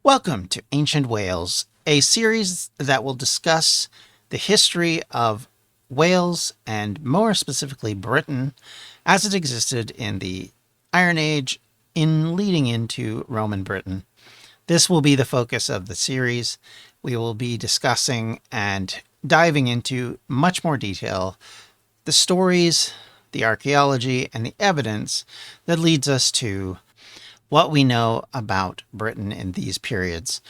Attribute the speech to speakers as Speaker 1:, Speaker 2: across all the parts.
Speaker 1: Welcome to Ancient Wales, a series that will discuss the history of Wales and more specifically Britain as it existed in the Iron Age in leading into Roman Britain. This will be the focus of the series. We will be discussing and diving into much more detail the stories, the archaeology, and the evidence that leads us to what we know about Britain in these periods.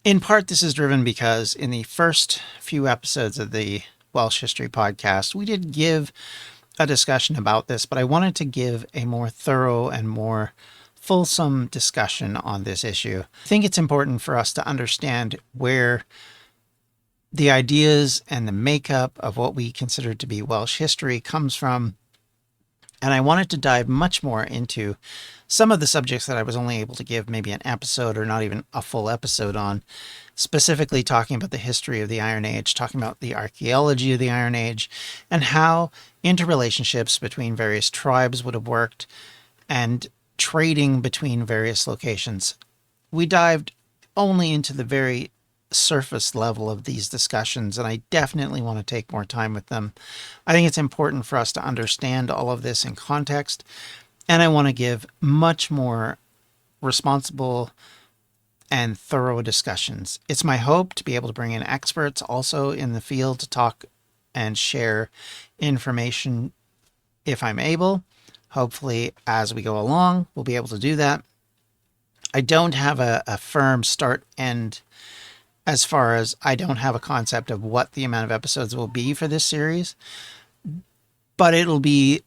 Speaker 1: In part, this is driven because in the first few episodes of the Welsh History podcast, we did give a discussion about this, but I wanted to give a more thorough and more fulsome discussion on this issue. I think it's important for us to understand where the ideas and the makeup of what we consider to be Welsh history comes from. And I wanted to dive much more into some of the subjects that I was only able to give maybe an episode or not even a full episode on, specifically talking about the history of the Iron Age, talking about the archaeology of the Iron Age, and how interrelationships between various tribes would have worked and trading between various locations. We dived only into the very surface level of these discussions, and I definitely want to take more time with them. I think it's important for us to understand all of this in context, and I want to give much more responsible and thorough discussions. It's my hope to be able to bring in experts also in the field to talk and share information if I'm able. Hopefully, as we go along, we'll be able to do that. I don't have a firm start end as far as I don't have a concept of what the amount of episodes will be for this series, but it'll be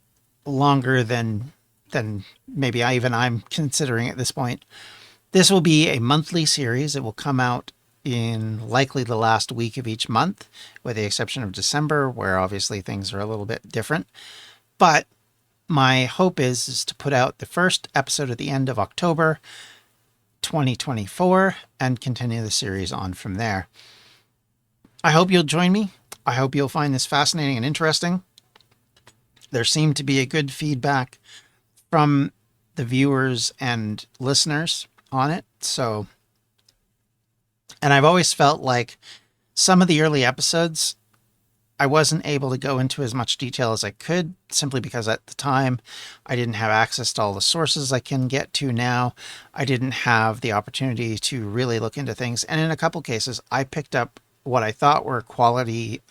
Speaker 1: longer than maybe I'm considering at this point. This will be a monthly series. It will come out in likely the last week of each month, with the exception of December, where obviously things are a little bit different. But my hope is to put out the first episode at the end of October 2024 and continue the series on from there. I hope you'll join me. I hope you'll find this fascinating and interesting. There seemed to be a good feedback from the viewers and listeners on it. And I've always felt like some of the early episodes, I wasn't able to go into as much detail as I could, simply because at the time I didn't have access to all the sources I can get to now. I didn't have the opportunity to really look into things. And in a couple cases, I picked up what I thought were quality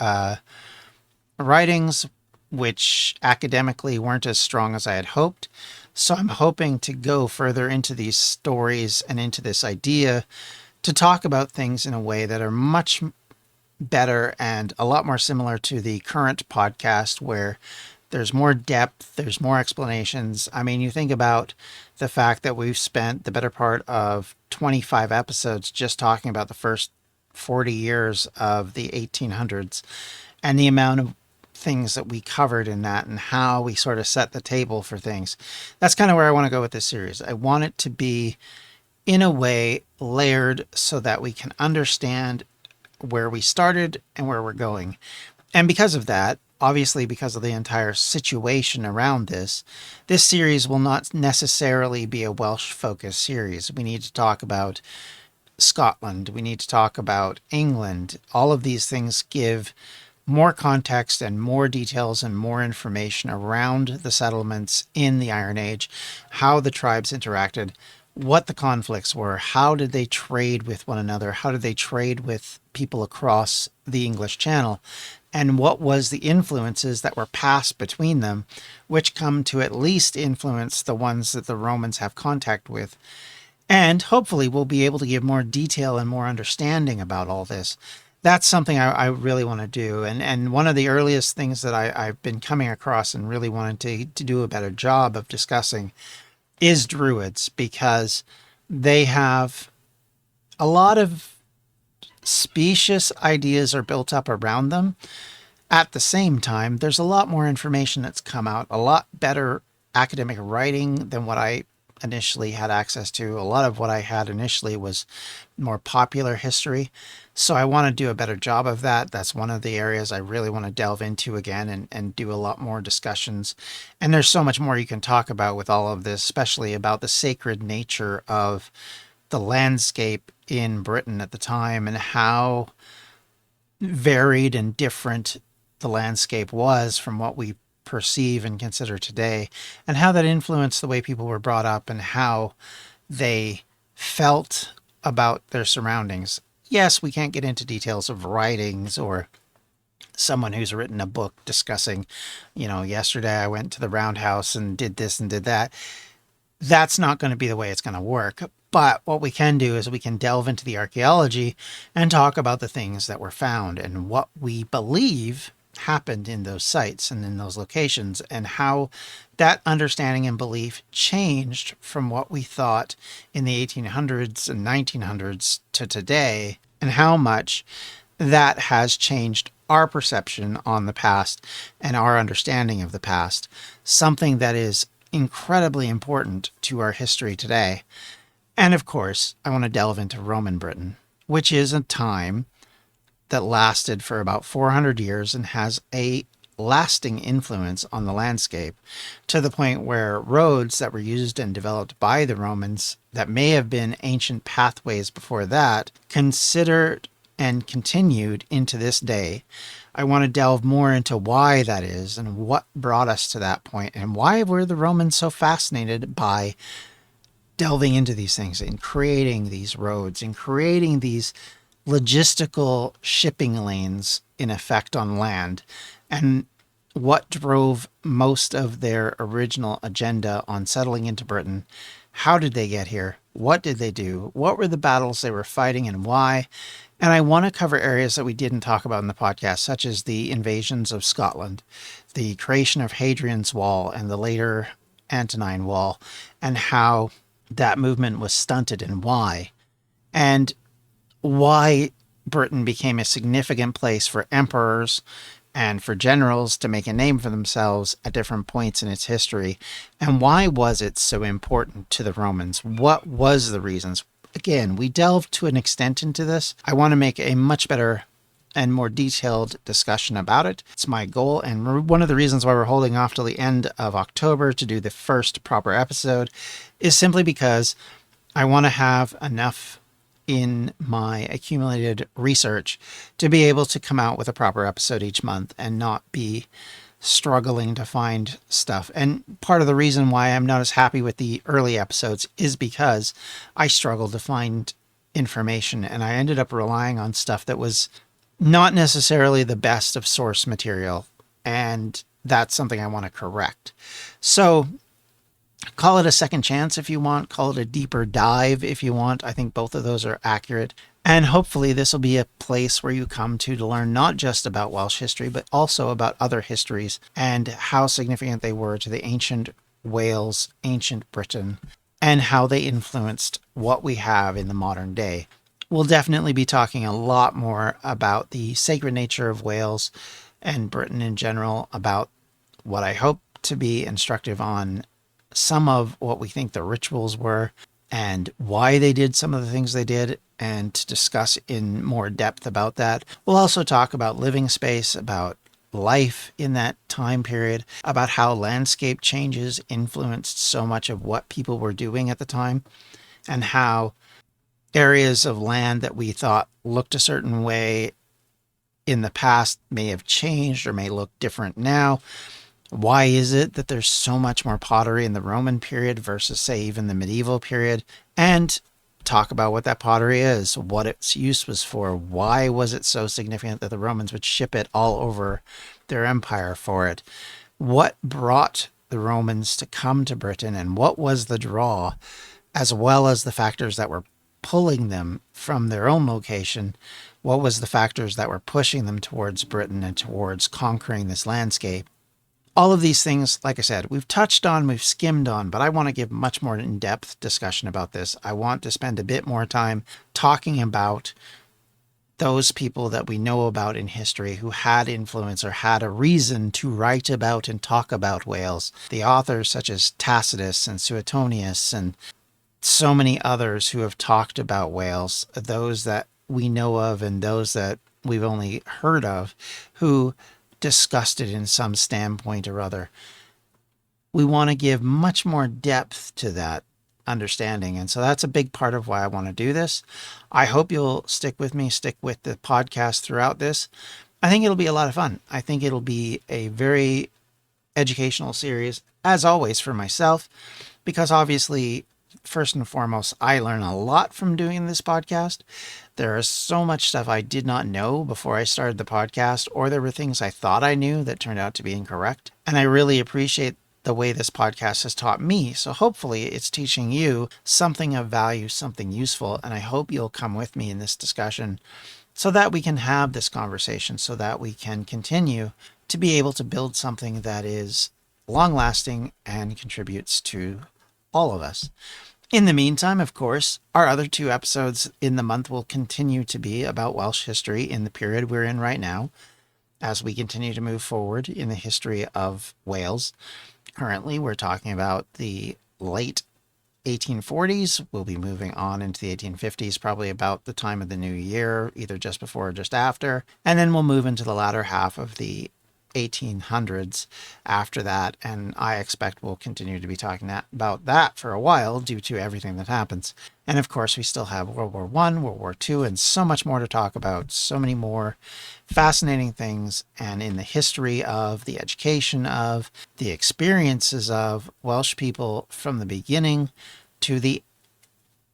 Speaker 1: writings, which academically weren't as strong as I had hoped. So I'm hoping to go further into these stories and into this idea to talk about things in a way that are much better and a lot more similar to the current podcast, where there's more depth, there's more explanations. I mean, you think about the fact that we've spent the better part of 25 episodes just talking about the first 40 years of the 1800s and the amount of things that we covered in that and how we sort of set the table for things. That's kind of where I want to go with this series. I want it to be, in a way, layered so that we can understand where we started and where we're going. And because of that, obviously because of the entire situation around this series will not necessarily be a Welsh focused series. We need to talk about Scotland. We need to talk about England. All of these things give more context and more details and more information around the settlements in the Iron Age, how the tribes interacted, what the conflicts were, how did they trade with one another, how did they trade with people across the English Channel, and what was the influences that were passed between them, which come to at least influence the ones that the Romans have contact with. And hopefully we'll be able to give more detail and more understanding about all this. That's something I really want to do. And one of the earliest things that I've been coming across and really wanted to do a better job of discussing is Druids, because they have a lot of specious ideas are built up around them. At the same time, there's a lot more information that's come out, a lot better academic writing than what I initially had access to. A lot of what I had initially was more popular history. So I want to do a better job of that. That's one of the areas I really want to delve into again and do a lot more discussions. And there's so much more you can talk about with all of this, especially about the sacred nature of the landscape in Britain at the time and how varied and different the landscape was from what we perceive and consider today, and how that influenced the way people were brought up and how they felt about their surroundings. Yes, we can't get into details of writings or someone who's written a book discussing, yesterday I went to the roundhouse and did this and did that. That's not going to be the way it's going to work. But what we can do is we can delve into the archaeology and talk about the things that were found and what we believe happened in those sites and in those locations, and how that understanding and belief changed from what we thought in the 1800s and 1900s to today, and how much that has changed our perception on the past and our understanding of the past, something that is incredibly important to our history today. And of course, I want to delve into Roman Britain, which is a time that lasted for about 400 years and has a lasting influence on the landscape, to the point where roads that were used and developed by the Romans that may have been ancient pathways before that, considered and continued into this day. I want to delve more into why that is and what brought us to that point, and why were the Romans so fascinated by delving into these things and creating these roads and creating these logistical shipping lanes in effect on land, and what drove most of their original agenda on settling into Britain. How did they get here? What did they do? What were the battles they were fighting and why? And I want to cover areas that we didn't talk about in the podcast, such as the invasions of Scotland, the creation of Hadrian's Wall and the later Antonine Wall, and how that movement was stunted and why. And why Britain became a significant place for emperors and for generals to make a name for themselves at different points in its history. And why was it so important to the Romans? What was the reasons? Again, we delved to an extent into this. I want to make a much better and more detailed discussion about it. It's my goal, and one of the reasons why we're holding off till the end of October to do the first proper episode is simply because I want to have enough in my accumulated research to be able to come out with a proper episode each month and not be struggling to find stuff. And part of the reason why I'm not as happy with the early episodes is because I struggled to find information, and I ended up relying on stuff that was not necessarily the best of source material, and that's something I want to correct. So call it a second chance if you want, call it a deeper dive if you want. I think both of those are accurate. And hopefully this will be a place where you come to learn not just about Welsh history, but also about other histories and how significant they were to the ancient Wales, ancient Britain, and how they influenced what we have in the modern day. We'll definitely be talking a lot more about the sacred nature of Wales and Britain in general, about what I hope to be instructive on some of what we think the rituals were and why they did some of the things they did, and to discuss in more depth about that. We'll also talk about living space, about life in that time period, about how landscape changes influenced so much of what people were doing at the time, and how areas of land that we thought looked a certain way in the past may have changed or may look different now. Why is it that there's so much more pottery in the Roman period versus, say, even the medieval period? And talk about what that pottery is, what its use was for, why was it so significant that the Romans would ship it all over their empire for it? What brought the Romans to come to Britain, and what was the draw, as well as the factors that were pulling them from their own location? What was the factors that were pushing them towards Britain and towards conquering this landscape? All of these things, like I said, we've touched on, we've skimmed on, but I want to give much more in-depth discussion about this. I want to spend a bit more time talking about those people that we know about in history who had influence or had a reason to write about and talk about Wales. The authors such as Tacitus and Suetonius and so many others who have talked about Wales, those that we know of and those that we've only heard of, who discussed it in some standpoint or other. We want to give much more depth to that understanding. And so that's a big part of why I want to do this. I hope you'll stick with me, stick with the podcast throughout this. I think it'll be a lot of fun. I think it'll be a very educational series, as always, for myself, because obviously, first and foremost, I learn a lot from doing this podcast. There is so much stuff I did not know before I started the podcast, or there were things I thought I knew that turned out to be incorrect. And I really appreciate the way this podcast has taught me. So hopefully it's teaching you something of value, something useful. And I hope you'll come with me in this discussion so that we can have this conversation, so that we can continue to be able to build something that is long lasting and contributes to all of us. In the meantime, of course, our other 2 episodes in the month will continue to be about Welsh history in the period we're in right now, as we continue to move forward in the history of Wales. Currently, we're talking about the late 1840s. We'll be moving on into the 1850s, probably about the time of the new year, either just before or just after. And then we'll move into the latter half of the 1800s after that. And I expect we'll continue to be talking about that for a while due to everything that happens. And of course, we still have World War I, World War II, and so much more to talk about. So many more fascinating things. And in the history of, the education of, the experiences of Welsh people from the beginning to the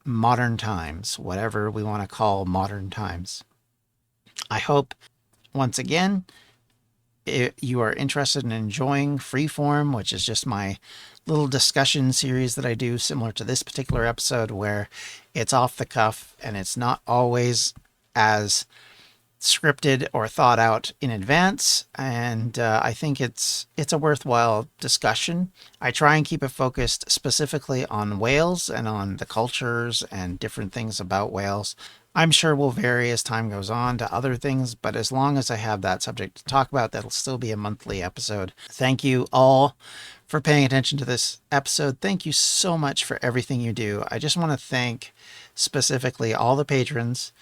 Speaker 1: modern times, whatever we want to call modern times. I hope, once again, you are interested in enjoying Freeform, which is just my little discussion series that I do similar to this particular episode, where it's off the cuff and it's not always as scripted or thought out in advance. And I think it's a worthwhile discussion. I try and keep it focused specifically on Wales and on the cultures and different things about Wales. I'm sure will vary as time goes on to other things, but as long as I have that subject to talk about, that'll still be a monthly episode. Thank you all for paying attention to this episode. Thank you so much for everything you do. I just want to thank specifically all the patrons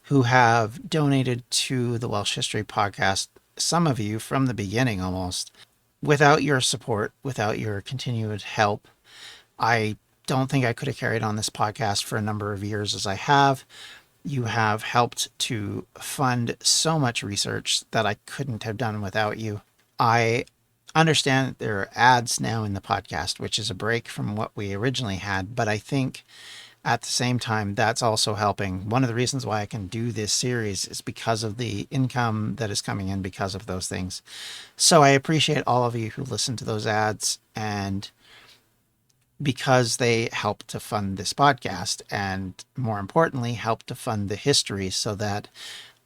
Speaker 1: who have donated to the Welsh History Podcast, some of you from the beginning almost. Without your support, without your continued help, I don't think I could have carried on this podcast for a number of years as I have. You have helped to fund so much research that I couldn't have done without you. I understand that there are ads now in the podcast, which is a break from what we originally had, but I think at the same time, that's also helping. One of the reasons why I can do this series is because of the income that is coming in because of those things. So I appreciate all of you who listen to those ads, and because they help to fund this podcast, and more importantly, help to fund the history, so that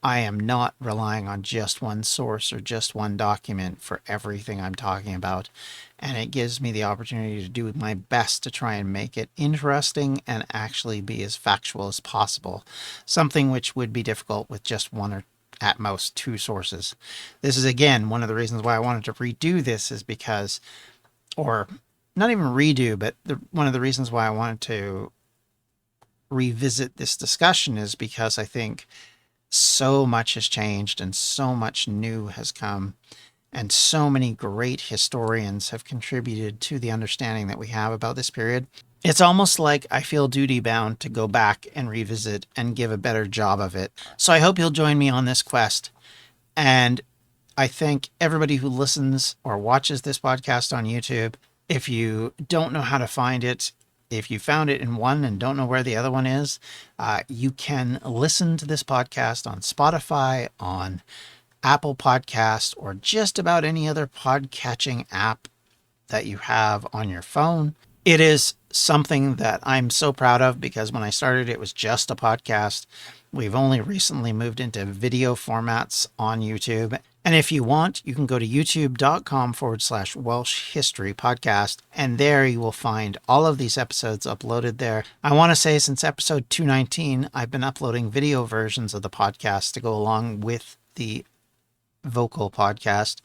Speaker 1: I am not relying on just one source or just one document for everything I'm talking about. And it gives me the opportunity to do my best to try and make it interesting and actually be as factual as possible. Something which would be difficult with just one or at most 2 sources. This is, again, one of the reasons why I wanted to redo this, is because, or not even redo, but one of the reasons why I wanted to revisit this discussion is because I think so much has changed and so much new has come, and so many great historians have contributed to the understanding that we have about this period. It's almost like I feel duty bound to go back and revisit and give a better job of it. So I hope you'll join me on this quest. And I thank everybody who listens or watches this podcast on YouTube. If you don't know how to find it, if you found it in one and don't know where the other one is, you can listen to this podcast on Spotify, on Apple Podcast, or just about any other podcatching app that you have on your phone. It is something that I'm so proud of, because when I started, it was just a podcast. We've only recently moved into video formats on YouTube. And if you want, you can go to youtube.com/Welsh History Podcast, and there you will find all of these episodes uploaded there. I want to say, since episode 219, I've been uploading video versions of the podcast to go along with the vocal podcast.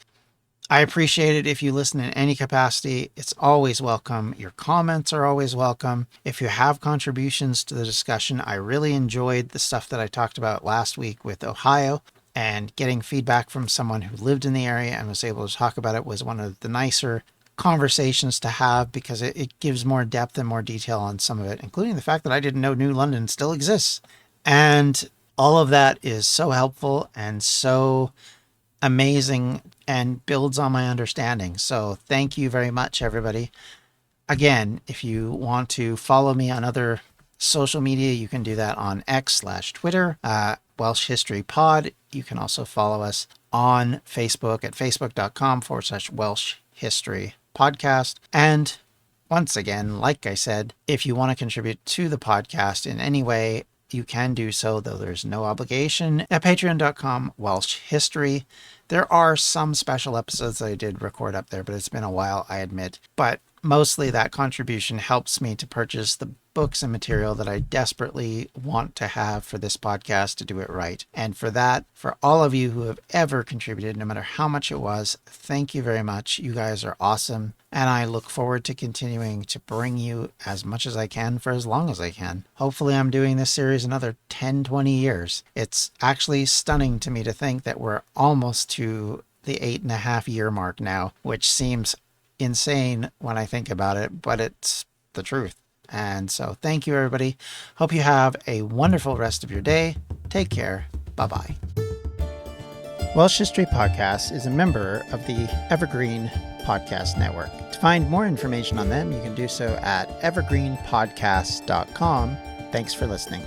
Speaker 1: I appreciate it if you listen in any capacity. It's always welcome. Your comments are always welcome. If you have contributions to the discussion, I really enjoyed the stuff that I talked about last week with Ohio, and getting feedback from someone who lived in the area and was able to talk about it was one of the nicer conversations to have because it gives more depth and more detail on some of it, including the fact that I didn't know New London still exists. And all of that is so helpful and so amazing and builds on my understanding. So thank you very much, everybody. Again, if you want to follow me on other social media, you can do that on X/Twitter, Welsh History Pod. You can also follow us on Facebook at facebook.com/Welsh History Podcast. And once again, like I said, if you want to contribute to the podcast in any way, you can do so, though there's no obligation, at patreon.com/Welsh History. There are some special episodes that I did record up there, but it's been a while, I admit. But mostly that contribution helps me to purchase the books and material that I desperately want to have for this podcast to do it right. And for that, for all of you who have ever contributed, no matter how much it was, thank you very much. You guys are awesome. And I look forward to continuing to bring you as much as I can for as long as I can. Hopefully I'm doing this series another 10, 20 years. It's actually stunning to me to think that we're almost to the 8.5 year mark now, which seems insane when I think about it, but it's the truth. And so thank you, everybody. Hope you have a wonderful rest of your day. Take care. Bye-bye. Welsh History Podcast is a member of the Evergreen Podcast Network. To find more information on them, you can do so at evergreenpodcast.com. Thanks for listening.